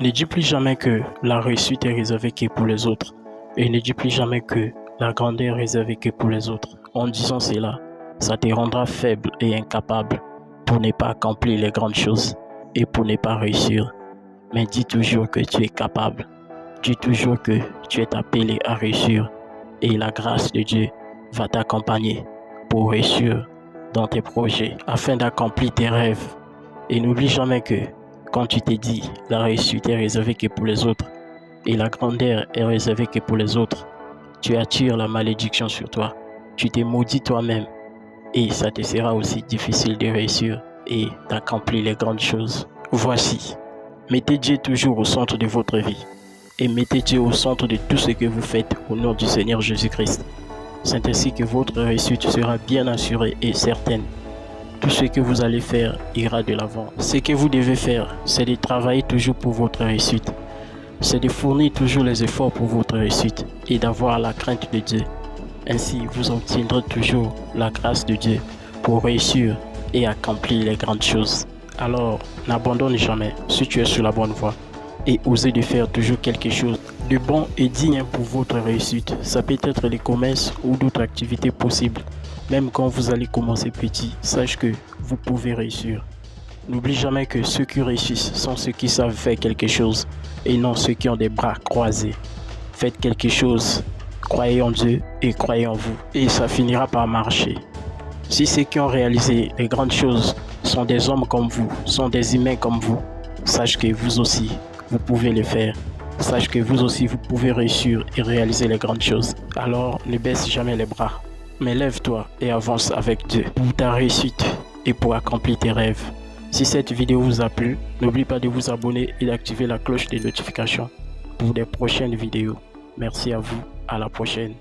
Ne dis plus jamais que la réussite est réservée que pour les autres. Et ne dis plus jamais que la grandeur est réservée que pour les autres. En disant cela, ça te rendra faible et incapable pour ne pas accomplir les grandes choses et pour ne pas réussir. Mais dis toujours que tu es capable. Dis toujours que tu es appelé à réussir. Et la grâce de Dieu va t'accompagner pour réussir dans tes projets afin d'accomplir tes rêves. Et n'oublie jamais que quand tu te dis la réussite est réservée que pour les autres et la grandeur est réservée que pour les autres, tu attires la malédiction sur toi. Tu te maudis toi-même et ça te sera aussi difficile de réussir et d'accomplir les grandes choses. Voici, mettez Dieu toujours au centre de votre vie et mettez Dieu au centre de tout ce que vous faites au nom du Seigneur Jésus-Christ. C'est ainsi que votre réussite sera bien assurée et certaine. Tout ce que vous allez faire ira de l'avant. Ce que vous devez faire, c'est de travailler toujours pour votre réussite. C'est de fournir toujours les efforts pour votre réussite et d'avoir la crainte de Dieu. Ainsi, vous obtiendrez toujours la grâce de Dieu pour réussir et accomplir les grandes choses. Alors, n'abandonne jamais si tu es sur la bonne voie et osez de faire toujours quelque chose de bon et digne pour votre réussite. Ça peut être les commerces ou d'autres activités possibles. Même quand vous allez commencer petit, sache que vous pouvez réussir. N'oublie jamais que ceux qui réussissent sont ceux qui savent faire quelque chose et non ceux qui ont des bras croisés. Faites quelque chose, croyez en Dieu et croyez en vous et ça finira par marcher. Si ceux qui ont réalisé les grandes choses sont des hommes comme vous, sont des humains comme vous, sache que vous aussi, vous pouvez le faire. Sache que vous aussi, vous pouvez réussir et réaliser les grandes choses. Alors, ne baisse jamais les bras. Mais lève-toi et avance avec Dieu pour ta réussite et pour accomplir tes rêves. Si cette vidéo vous a plu, n'oublie pas de vous abonner et d'activer la cloche des notifications pour des prochaines vidéos. Merci à vous, à la prochaine.